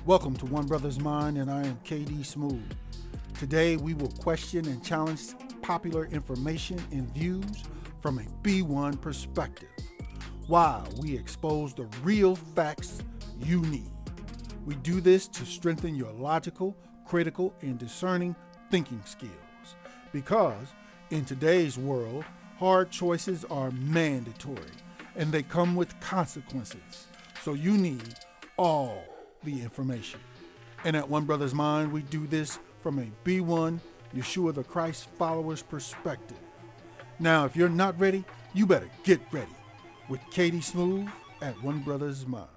Welcome to One Brothas Mind, and I am KD Smooth. Today we will question and challenge popular information and views from a B1 perspective, while we expose the real facts you need. We do this to strengthen your logical, critical, and discerning thinking skills, because in today's world, hard choices are mandatory and they come with consequences. So you need all the information. And at One Brothas Mind, we do this from a B1 Yeshua the Christ follower's perspective. Now, if you're not ready, you better get ready with KD Smooth at One Brothas Mind.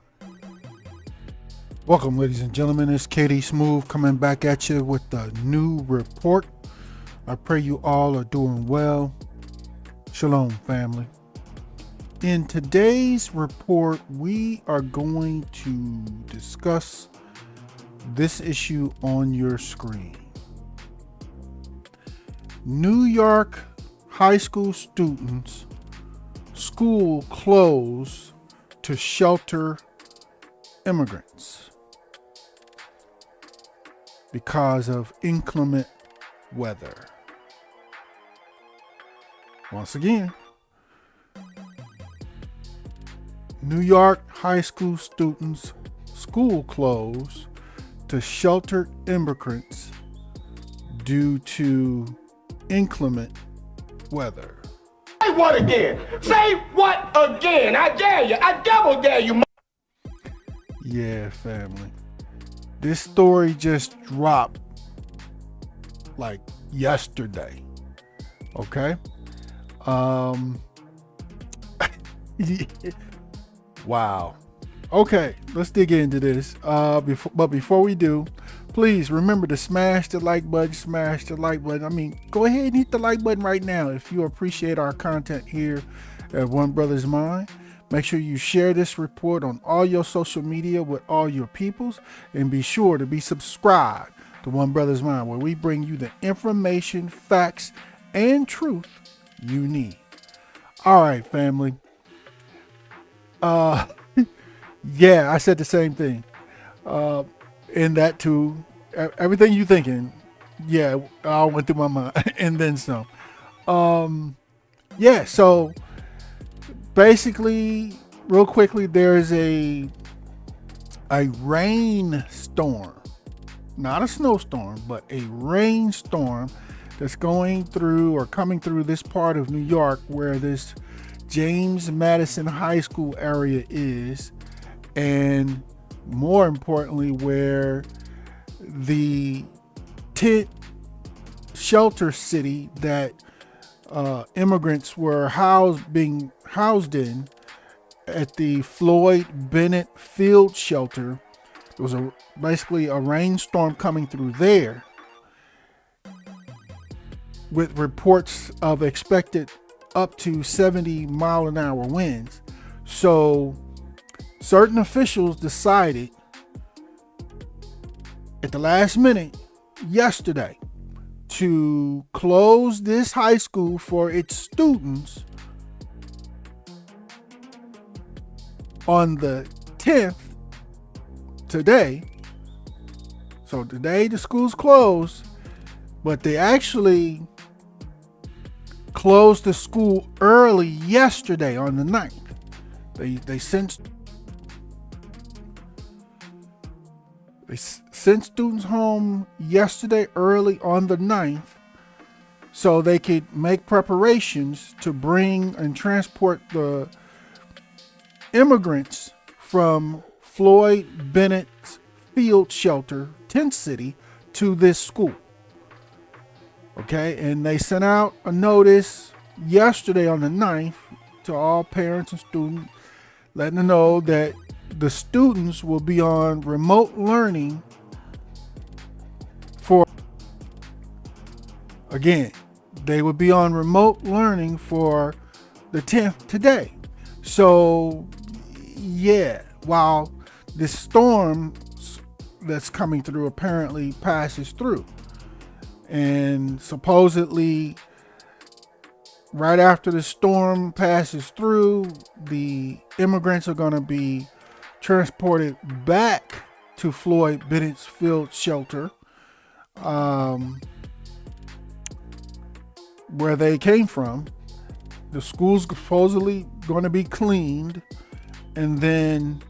Welcome, ladies and gentlemen. It's KD Smooth coming back at you with a new report. I pray you all are doing well. Shalom, family. In today's report, we are going to discuss this issue on your screen. New York high school students' school closed to shelter immigrants because of inclement weather. Once again, New York high school students' school closed to shelter immigrants due to inclement weather. Say what again? Say what again? I dare you. I double dare you. Yeah, family. This story just dropped like yesterday. Okay? Wow. Okay, let's dig into this. Before we do, please remember to smash the like button, go ahead and hit the like button right now if you appreciate our content here at One Brothas Mind. Make sure you share this report on all your social media with all your peoples, and be sure to be subscribed to One Brothas Mind, where we bring you the information, facts, and truth you need. All right, family. Yeah, I said the same thing. In that too, everything you thinking, yeah, all went through my mind and then some. Yeah, so basically, real quickly, there's a rainstorm, not a snowstorm, but a rainstorm that's going through or coming through this part of New York where this James Madison High School area is, and more importantly, where the tent shelter city that immigrants were being housed in at the Floyd Bennett Field Shelter. There was basically a rainstorm coming through there with reports of expected up to 70 mile an hour winds. So certain officials decided at the last minute yesterday to close this high school for its students on the 10th today. So today the school's closed, but they actually closed the school early yesterday on the 9th. They sent students home yesterday early on the 9th so they could make preparations to bring and transport the immigrants from Floyd Bennett Field Shelter, tent city, to this school. Okay, and they sent out a notice yesterday on the 9th to all parents and students, letting them know that the students will be on remote learning they would be on remote learning for the 10th today. So, yeah, while this storm that's coming through apparently passes through. And supposedly, right after the storm passes through, the immigrants are going to be transported back to Floyd Bennett's field shelter, where they came from. The school's supposedly going to be cleaned, and then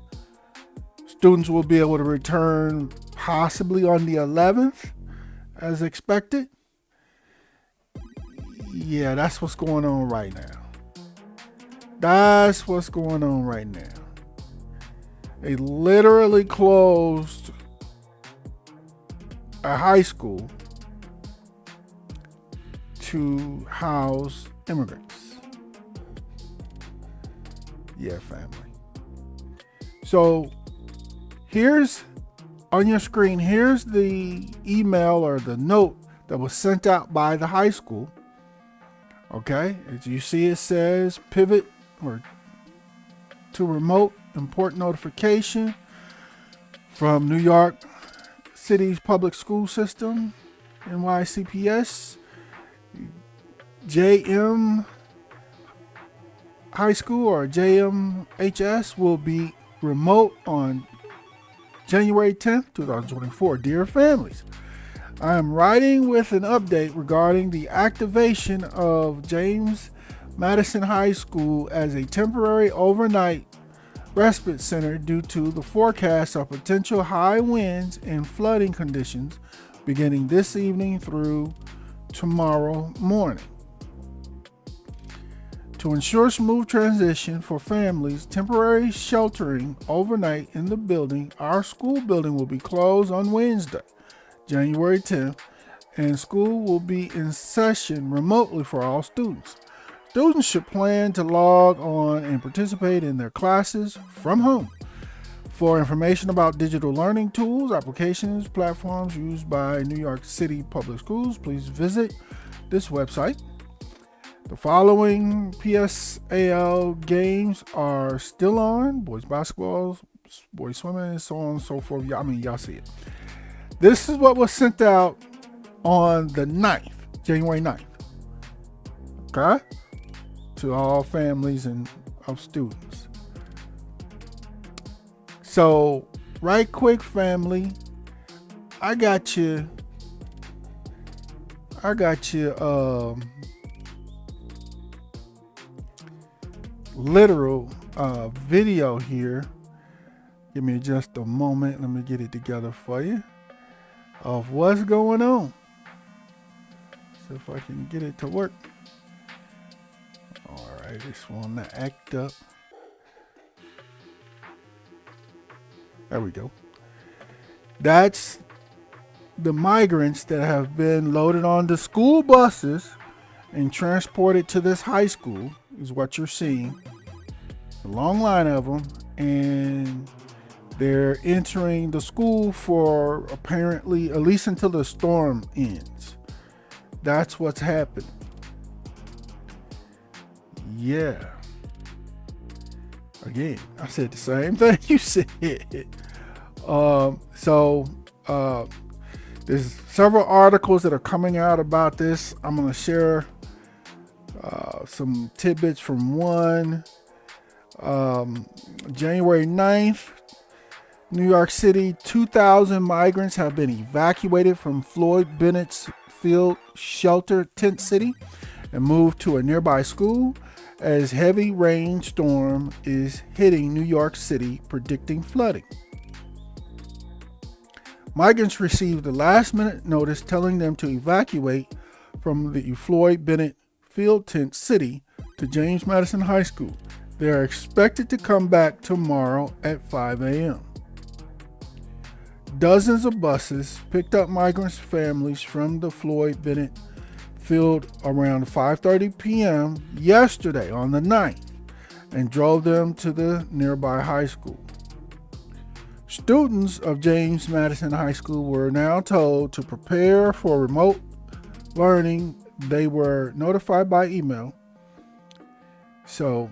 students will be able to return possibly on the 11th as expected. Yeah, that's what's going on right now. That's what's going on right now. They literally closed a high school to house immigrants. Yeah, family. So here's on your screen, here's the email or the note that was sent out by the high school. Okay, as you see, it says pivot or to remote, important notification from New York City's public school system, NYCPS. JM High School or JMHS will be remote on January 10th, 2024. Dear families, I am writing with an update regarding the activation of James Madison High School as a temporary overnight respite center due to the forecast of potential high winds and flooding conditions beginning this evening through tomorrow morning. To ensure smooth transition for families temporary sheltering overnight in the building, our school building will be closed on Wednesday, January 10th, and school will be in session remotely for all students. Students should plan to log on and participate in their classes from home. For information about digital learning tools, applications, platforms used by New York City Public Schools, please visit this website. The following PSAL games are still on: boys basketball, boys swimming, and so on and so forth. Y'all see it. This is what was sent out on the 9th, January 9th. Okay? To all families and of students. So, right quick, family, I got you literal video here. Give me just a moment. Let me get it together for you of what's going on. See if I can get it to work. All right, this one to act up. There we go. That's the migrants that have been loaded onto school buses and transported to this high school is what you're seeing. A long line of them, and they're entering the school for apparently at least until the storm ends. That's what's happened. Yeah. Again, I said the same thing you said. There's several articles that are coming out about this. I'm going to share some tidbits from one. January 9th, New York City, 2,000 migrants have been evacuated from Floyd Bennett's field shelter tent city and moved to a nearby school as heavy rainstorm is hitting New York City, predicting flooding. Migrants received a last-minute notice telling them to evacuate from the Floyd Bennett field tent city to James Madison High School. They are expected to come back tomorrow at 5 a.m. Dozens of buses picked up migrants' families from the Floyd Bennett field around 5:30 p.m. yesterday on the 9th and drove them to the nearby high school. Students of James Madison High School were now told to prepare for remote learning. They were notified by email. So,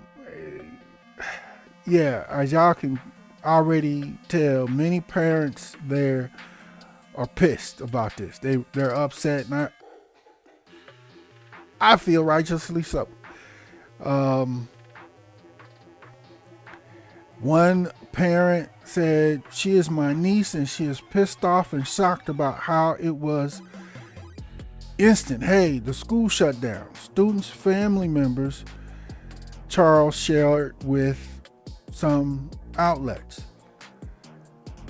yeah, as y'all can already tell, many parents there are pissed about this. They're upset, and I feel righteously so. One parent said, she is my niece and she is pissed off and shocked about how it was instant. Hey, the school shut down. Students' family members, Charles shared with some outlets.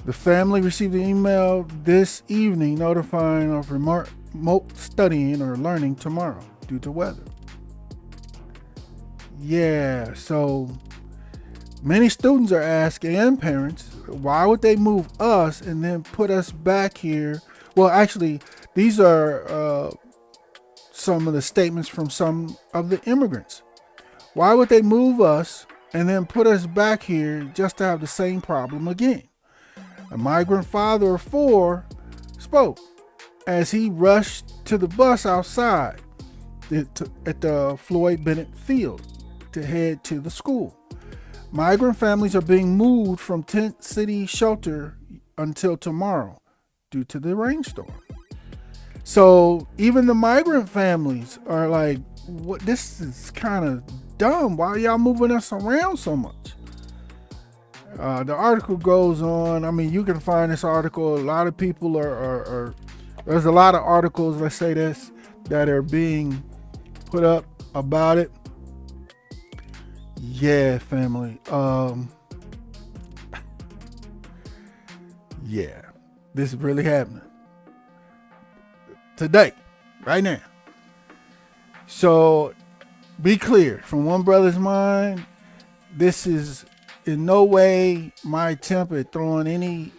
The family received an email this evening notifying of remote studying or learning tomorrow due to weather. Yeah, so many students are asking, and parents, why would they move us and then put us back here? Well, actually, these are some of the statements from some of the immigrants. Why would they move us and then put us back here just to have the same problem again? A migrant father of 4 spoke as he rushed to the bus outside at the Floyd Bennett Field to head to the school. Migrant families are being moved from Tent City shelter until tomorrow due to the rainstorm. So even the migrant families are like, "What? This is kind of dumb. Why are y'all moving us around so much?" The article goes on. I mean, you can find this article. A lot of people are there's a lot of articles, let's say this, that are being put up about it. Yeah, family. Yeah, this is really happening today, right now. So be clear, from One Brothas Mind, this is in no way my attempt at throwing any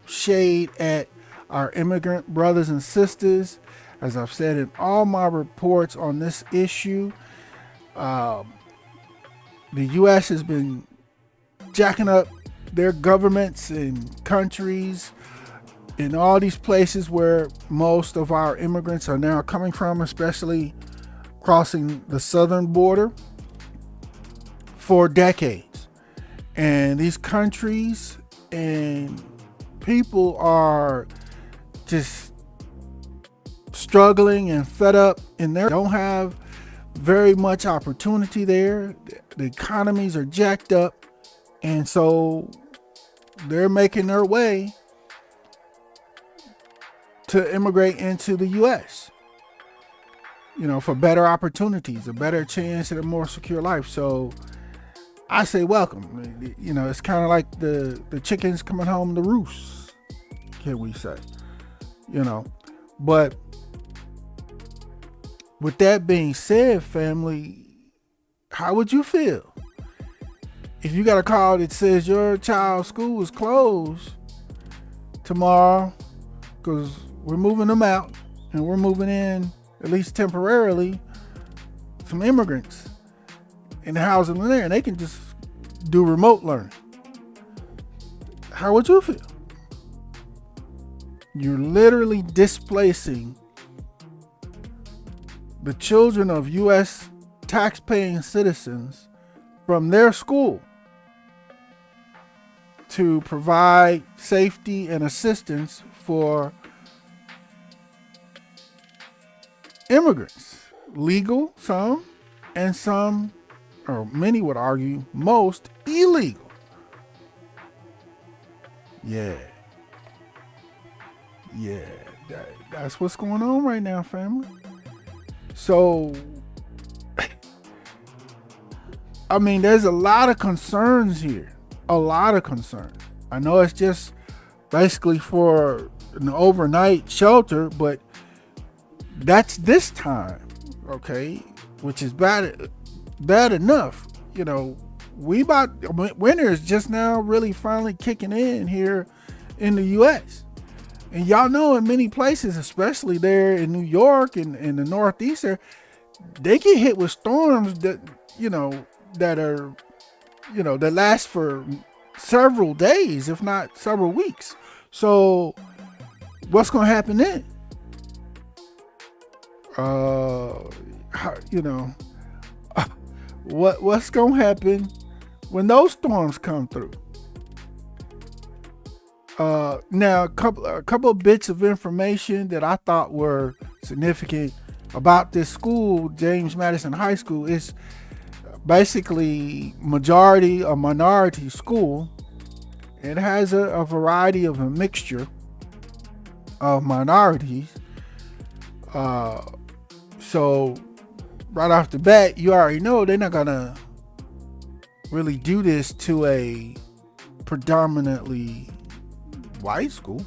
shade at our immigrant brothers and sisters. As I've said in all my reports on this issue, the U.S. has been jacking up their governments and countries in all these places where most of our immigrants are now coming from, especially crossing the southern border, for decades. And these countries and people are just struggling and fed up, and they don't have very much opportunity there. The economies are jacked up, and so they're making their way to immigrate into the U.S., for better opportunities, a better chance at a more secure life. So I say welcome. It's kind of like the chickens coming home to roost, can we say, but with that being said, family, how would you feel if you got a call that says your child's school is closed tomorrow because we're moving them out and we're moving in, at least temporarily, some immigrants and housing them there, and they can just do remote learning? How would you feel? You're literally displacing the children of U.S. tax-paying citizens from their school to provide safety and assistance for immigrants, legal, some, and some, or many would argue, most illegal. Yeah, that's what's going on right now, family. So, I mean, there's a lot of concerns here. A lot of concerns. I know it's just basically for an overnight shelter, but that's this time, okay? Which is bad enough. Winter is just now really finally kicking in here in the U.S. And y'all know in many places, especially there in New York and in the Northeast, they get hit with storms that, that last for several days, if not several weeks. So what's going to happen then? What's going to happen when those storms come through? Now, a couple of bits of information that I thought were significant about this school, James Madison High School, is basically a minority school, It has a variety of a mixture of minorities. So right off the bat, you already know they're not gonna really do this to a predominantly white school,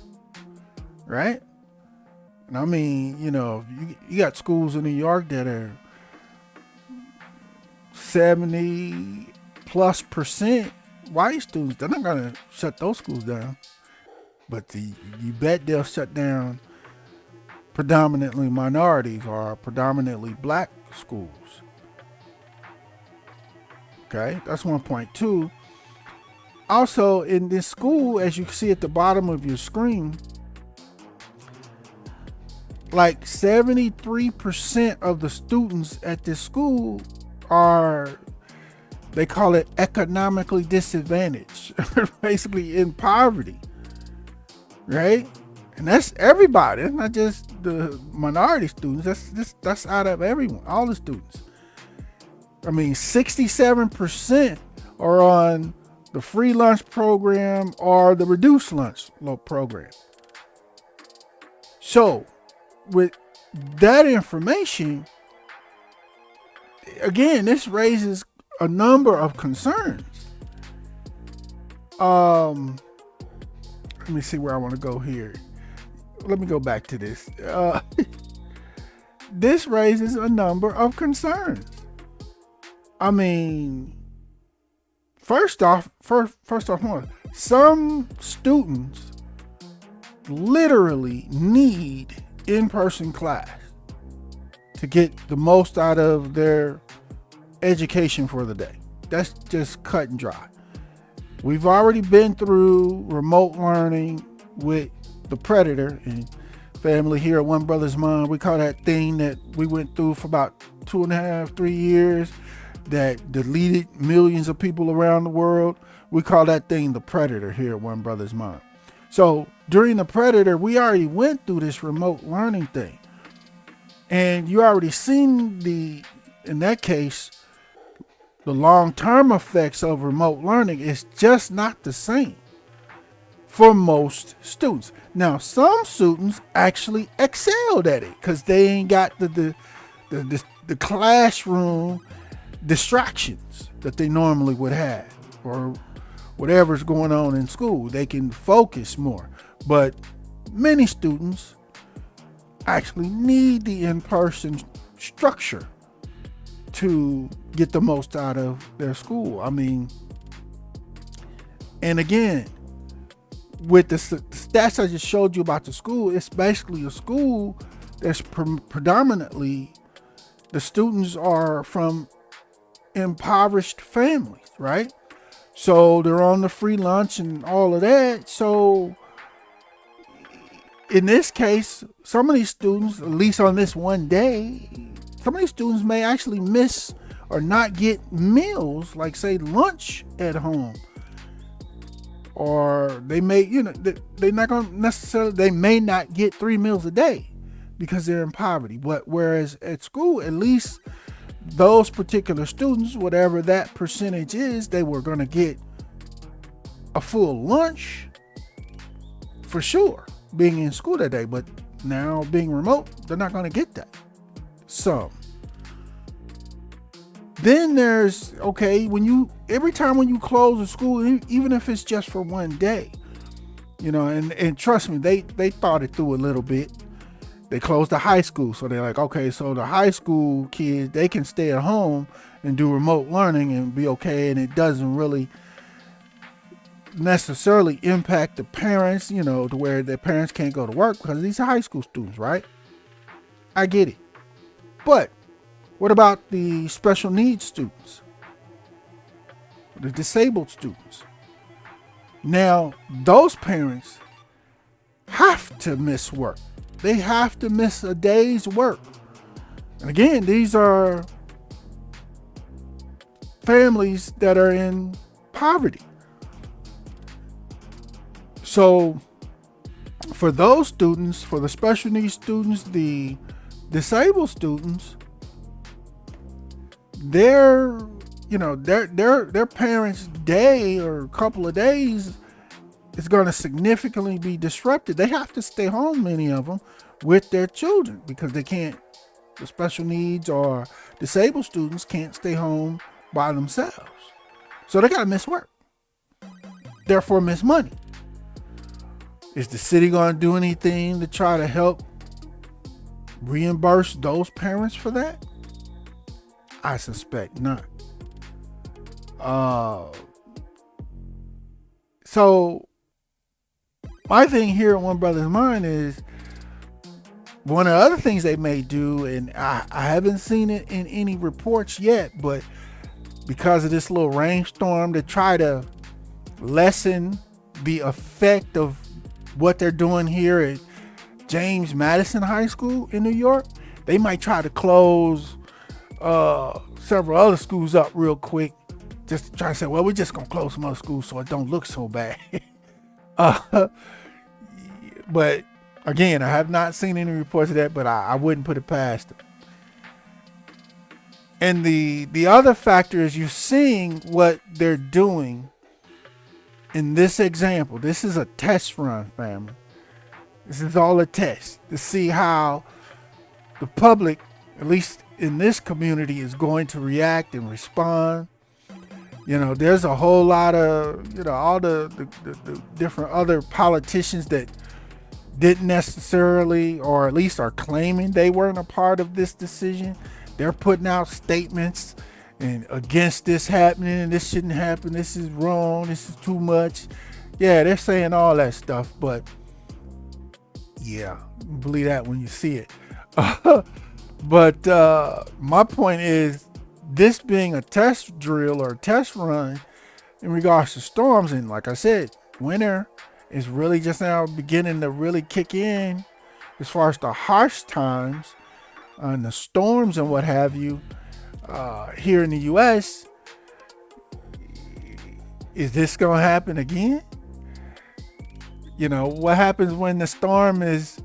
right? And I mean, you got schools in New York that are 70+% white students. They're not gonna shut those schools down, but you bet they'll shut down predominantly minorities or predominantly black schools. Okay, that's 1.2. Also, in this school, as you can see at the bottom of your screen, like 73% of the students at this school they call it economically disadvantaged, basically in poverty, right? And that's everybody. It's not just the minority students. That's out of everyone, all the students. I mean, 67% are on the free lunch program or the reduced lunch program. So, with that information, again, this raises a number of concerns. Let me see where I want to go here. Let me go back to this. This raises a number of concerns. I mean, first off, some students literally need in-person class to get the most out of their education for the day. That's just cut and dry. We've already been through remote learning with the Predator and family here at One Brothas Mind. We call that thing that we went through for about 2.5, 3 years that deleted millions of people around the world. We call that thing the Predator here at One Brothas Mind. So during the Predator, we already went through this remote learning thing. And you already seen in that case, the long-term effects of remote learning is just not the same for most students. Now, some students actually excelled at it because they ain't got the classroom distractions that they normally would have, or whatever's going on in school. They can focus more. But many students actually need the in-person structure to get the most out of their school. I mean, and again, with the stats I just showed you about the school, it's basically a school that's predominantly, the students are from impoverished families, right? So they're on the free lunch and all of that. So in this case, some of these students, at least on this one day, some of these students may actually miss or not get meals, like say lunch at home. Or they may, they're not going to necessarily, they may not get 3 meals a day because they're in poverty. But whereas at school, at least those particular students, whatever that percentage is, they were going to get a full lunch for sure being in school that day. But now being remote, they're not going to get that. So then there's, every time when you close a school, even if it's just for one day, and trust me, they thought it through a little bit. They closed the high school. So they're like, okay, so the high school kids, they can stay at home and do remote learning and be okay. And it doesn't really necessarily impact the parents, to where their parents can't go to work because these are high school students, right? I get it. But what about the special needs students? The disabled students? Now, those parents have to miss work. They have to miss a day's work. And again, these are families that are in poverty. So for those students, for the special needs students, the disabled students, their parents' day or a couple of days is going to significantly be disrupted. They have to stay home, many of them, with their children because they can't, the special needs or disabled students can't stay home by themselves. So they got to miss work. Therefore, miss money. Is the city going to do anything to try to help reimburse those parents for that? I suspect not. So my thing here at One Brothas Mind is one of the other things they may do, and I haven't seen it in any reports yet, but because of this little rainstorm, to try to lessen the effect of what they're doing here at James Madison High School in New York, they might try to close several other schools up real quick, just to try to say, well, we're just gonna close some other schools so it don't look so bad. But again, I have not seen any reports of that, but I wouldn't put it past them. And the other factor is you're seeing what they're doing in this example. This is a test run, family. This is all a test to see how the public, at least in this community, is going to react and respond. You know, there's a whole lot of, you know, all the different other politicians that didn't necessarily, or at least are claiming they weren't a part of this decision. They're putting out statements and against this happening, this shouldn't happen, this is wrong, this is too much. Yeah, they're saying all that stuff, but yeah, believe that when you see it. But my point is, this being a test drill or test run in regards to storms, and like I said, winter is really just now beginning to really kick in as far as the harsh times and the storms and what have you here in the U.S. Is this going to happen again? You know, what happens when the storm is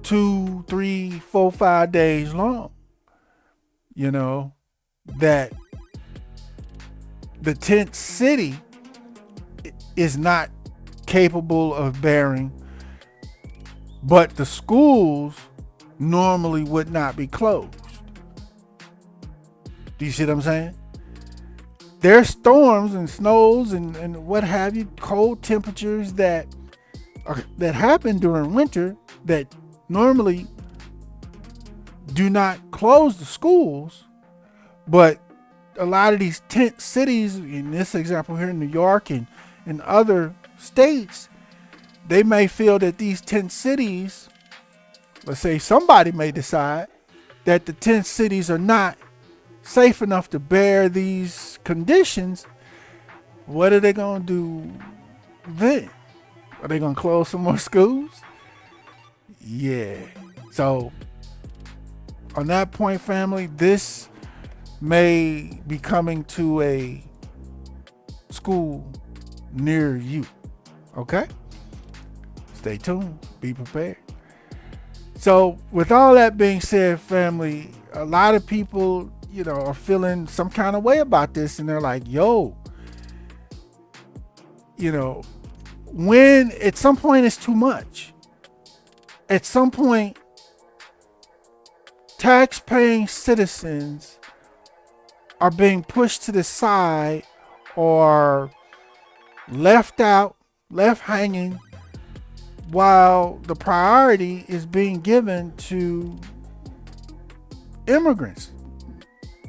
2, 3, 4, 5 days long? You know, that the tent city is not capable of bearing, but the schools normally would not be closed. Do you see what I'm saying? There's storms and snows and what have you, cold temperatures that happen during winter that normally do not close the schools, but a lot of these tent cities, in this example here in New York and in other states, they may feel that these tent cities, let's say somebody may decide that the tent cities are not safe enough to bear these conditions. What are they going to do then? Are they going to close some more schools? Yeah. So on that point, family, this may be coming to a school near you. Okay? Stay tuned. Be prepared. So with all that being said, family, a lot of people, you know, are feeling some kind of way about this, and they're like, yo, you know, when at some point it's too much. At some point, tax-paying citizens are being pushed to the side or left out, left hanging, while the priority is being given to immigrants,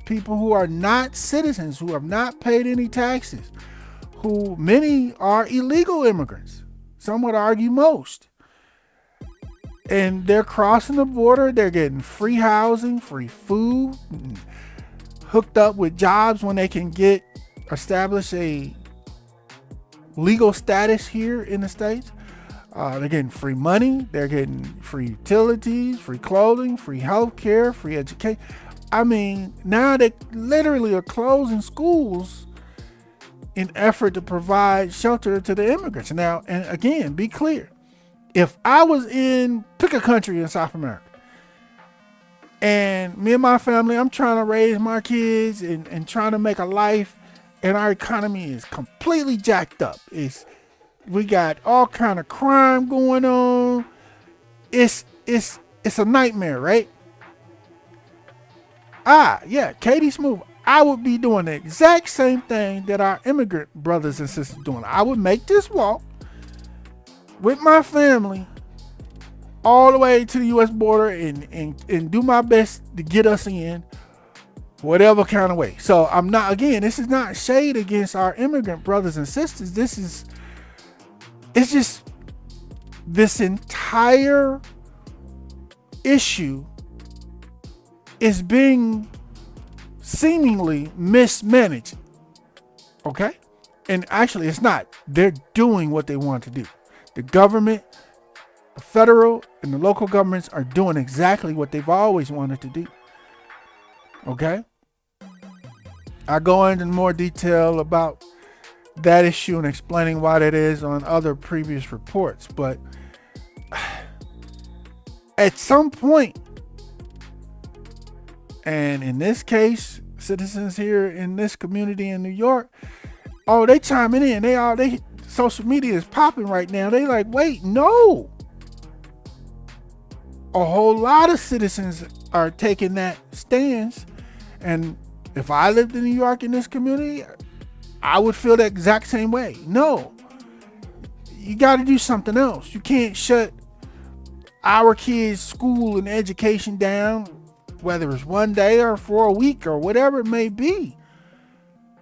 people who are not citizens, who have not paid any taxes, who many are illegal immigrants. Some would argue most. And they're crossing the border. They're getting free housing, free food, hooked up with jobs when they can establish a legal status here in the States. They're getting free money. They're getting free utilities, free clothing, free health care, free education. I mean, now they literally are closing schools in effort to provide shelter to the immigrants. Now, and again, be clear. If I was pick a country in South America, and me and my family, I'm trying to raise my kids and trying to make a life, and our economy is completely jacked up. We got all kind of crime going on. It's a nightmare, right? Yeah, Katie Smooth. I would be doing the exact same thing that our immigrant brothers and sisters doing. I would make this walk with my family all the way to the U.S. border and do my best to get us in whatever kind of way. So I'm not, again, this is not shade against our immigrant brothers and sisters. It's just this entire issue is being seemingly mismanaged. Okay? And actually it's not. They're doing what they want to do. The government, the federal and the local governments are doing exactly what they've always wanted to do. Okay? I go into more detail about that issue and explaining why that is on other previous reports. But at some point, and in this case, citizens here in this community in New York, they chiming in. They social media is popping right now. They like, wait, no. A whole lot of citizens are taking that stance. And if I lived in New York in this community, I would feel the exact same way. No, you got to do something else. You can't shut our kids' school and education down, whether it's one day or for a week or whatever it may be.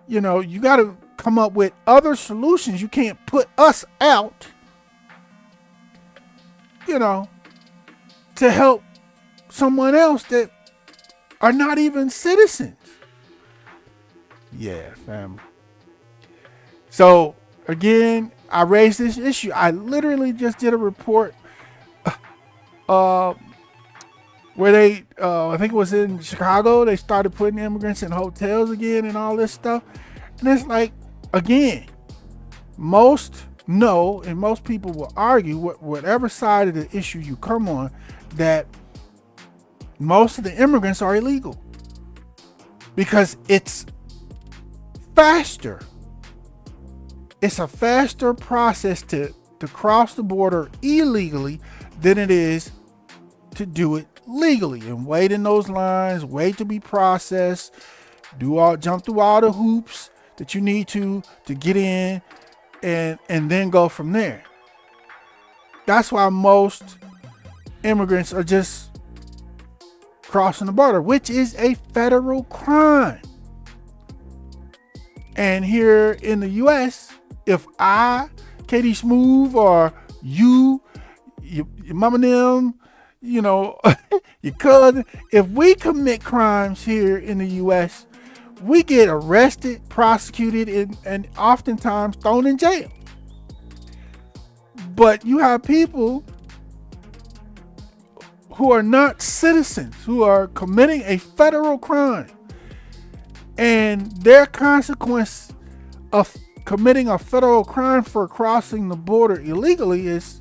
You know, you got to come up with other solutions. You can't put us out, to help someone else that are not even citizens. Yeah, family. So again, I raised this issue. I literally just did a report where they, I think it was in Chicago, they started putting immigrants in hotels again and all this stuff. And it's like, again, most know, and most people will argue, whatever side of the issue you come on, that most of the immigrants are illegal because it's faster. It's a faster process to cross the border illegally than it is to do it legally and wait in those lines, wait to be processed, jump through all the hoops that you need to get in and then go from there. That's why most immigrants are just crossing the border, which is a federal crime. And here in the U.S., if I, Katie Smooth, or your mama them, your cousin, if we commit crimes here in the U.S., we get arrested, prosecuted, and oftentimes thrown in jail. But you have people who are not citizens, who are committing a federal crime, and their consequence of committing a federal crime for crossing the border illegally is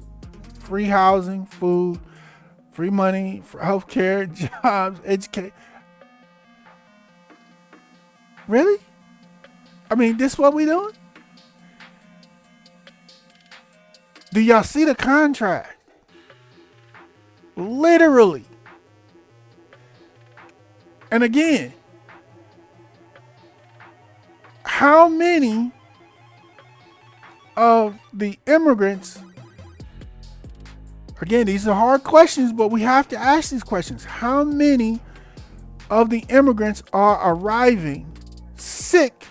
free housing, food, free money, for healthcare, jobs, education. Really? I mean, this is what we doing? Do y'all see the contrast? Literally. And again, how many of the immigrants, again, these are hard questions, but we have to ask these questions. How many of the immigrants are arriving sick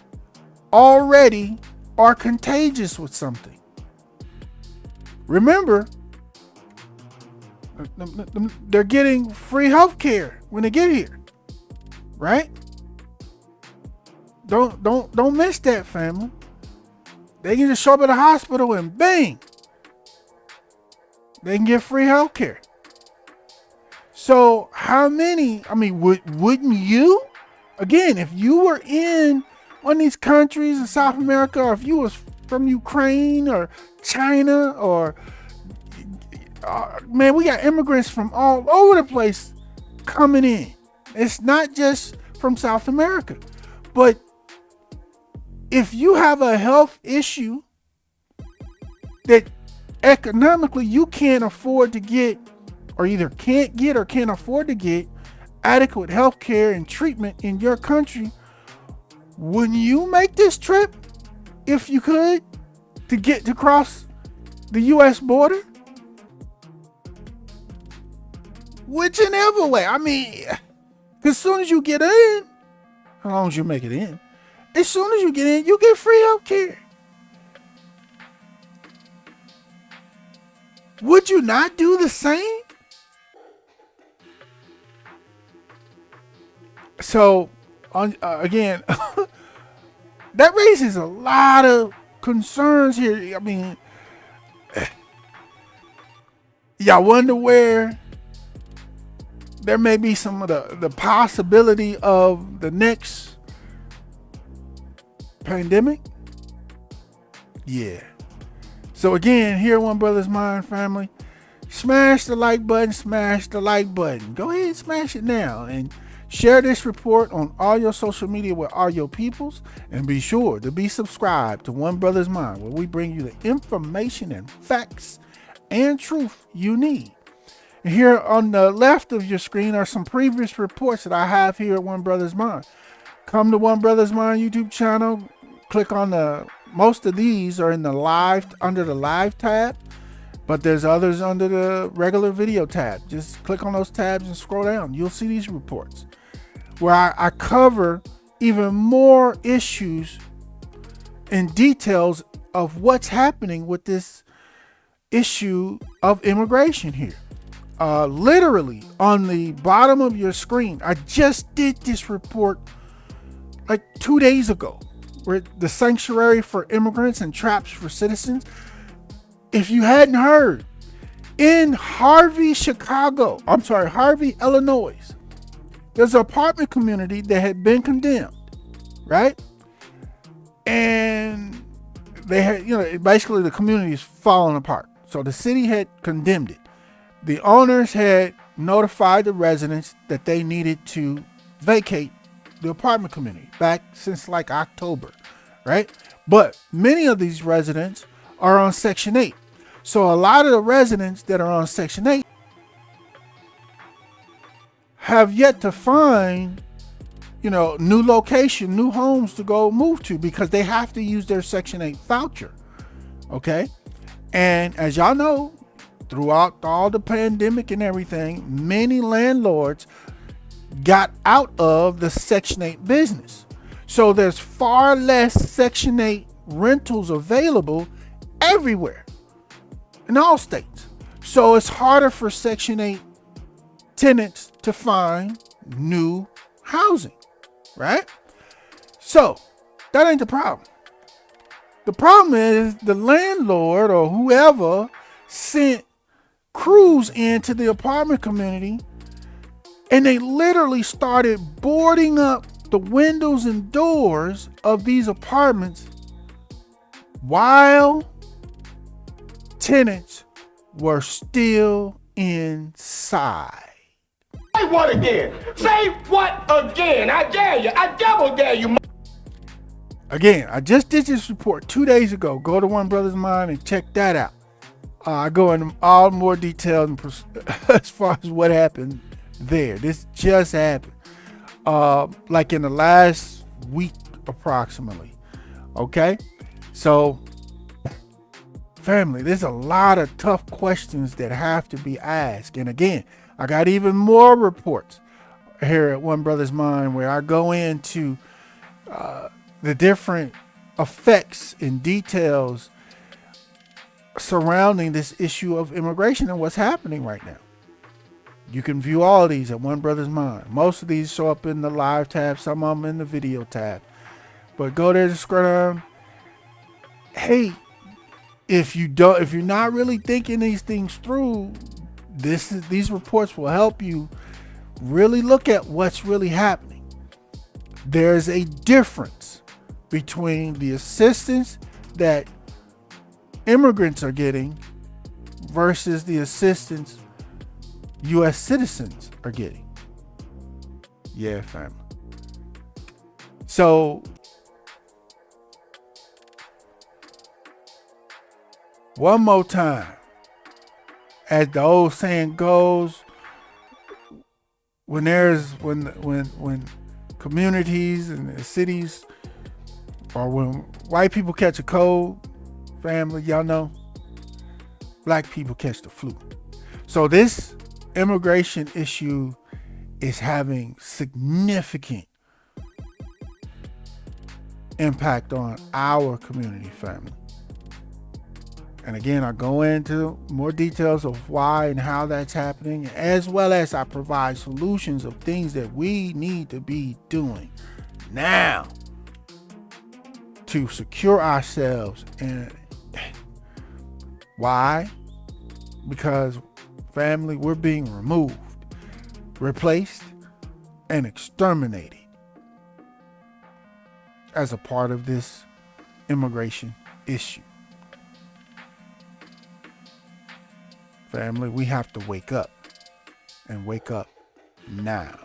already or contagious with something? Remember, they're getting free health care when they get here, right? Don't miss that, family. They can just show up at a hospital and bang, they can get free health care. So how many, wouldn't you? Again, if you were in one of these countries in South America, or if you was from Ukraine or China, or man, we got immigrants from all over the place coming in. It's not just from South America. But if you have a health issue that economically you can't afford to get, or either can't get or can't afford to get adequate health care and treatment in your country, wouldn't you make this trip if you could to get to cross the U.S. border? Whichever way. I mean, as soon as you get in, as long as you make it in, as soon as you get in, you get free health care. Would you not do the same? So, again, that raises a lot of concerns here. I mean, y'all wonder where there may be some of the possibility of the next pandemic. Yeah. So again, here at One Brothas Mind family, smash the like button, smash the like button. Go ahead and smash it now and share this report on all your social media with all your peoples, and be sure to be subscribed to One Brothas Mind, where we bring you the information and facts and truth you need. And here on the left of your screen are some previous reports that I have here at One Brothas Mind. Come to One Brothas Mind YouTube channel, click on most of these are in the live, under the live tab, but there's others under the regular video tab. Just click on those tabs and scroll down. You'll see these reports where I cover even more issues and details of what's happening with this issue of immigration here. Literally on the bottom of your screen, I just did this report like 2 days ago, where the sanctuary for immigrants and traps for citizens. If you hadn't heard, in Harvey, Illinois, there's an apartment community that had been condemned, right? And they had, basically the community is falling apart. So the city had condemned it. The owners had notified the residents that they needed to vacate the apartment community back since like October, right? But many of these residents are on Section 8. So a lot of the residents that are on Section 8 have yet to find, new location, new homes to go move to, because they have to use their Section 8 voucher. Okay. And as y'all know, throughout all the pandemic and everything, many landlords got out of the Section 8 business. So there's far less Section 8 rentals available everywhere in all states. So it's harder for Section 8 tenants to find new housing, right? So that ain't the problem. The problem is the landlord or whoever sent crews into the apartment community, and they literally started boarding up the windows and doors of these apartments while tenants were still inside. Say what again? Say what again? I dare you. I double dare you. Again, I just did this report 2 days ago. Go to One Brothas Mind and check that out. I go into all more detail as far as what happened there. This just happened like in the last week approximately. Okay, so family, there's a lot of tough questions that have to be asked. And again, I got even more reports here at One Brothas Mind where I go into the different effects and details surrounding this issue of immigration and what's happening right now. You can view all of these at One Brothas Mind. Most of these show up in the live tab, some of them in the video tab. But go there to scroll down. Hey, if you're not really thinking these things through, these reports will help you really look at what's really happening. There's a difference between the assistance that immigrants are getting versus the assistance U.S. citizens are getting. Yeah, family. So One more time. As the old saying goes, when communities and cities, or when white people catch a cold, family, y'all know, black people catch the flu. So this immigration issue is having significant impact on our community, family. And again, I go into more details of why and how that's happening, as well as I provide solutions of things that we need to be doing now to secure ourselves. And why? Because, family, we're being removed, replaced, and exterminated as a part of this immigration issue. Family, we have to wake up, and wake up now.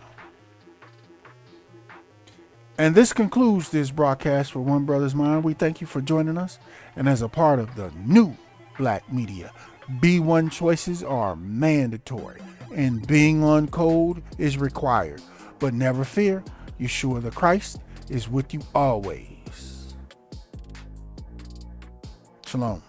And this concludes this broadcast for One Brothas Mind. We thank you for joining us. And as a part of the new Black media, B1 choices are mandatory, and being on code is required. But never fear, Yeshua the Christ is with you always. Shalom.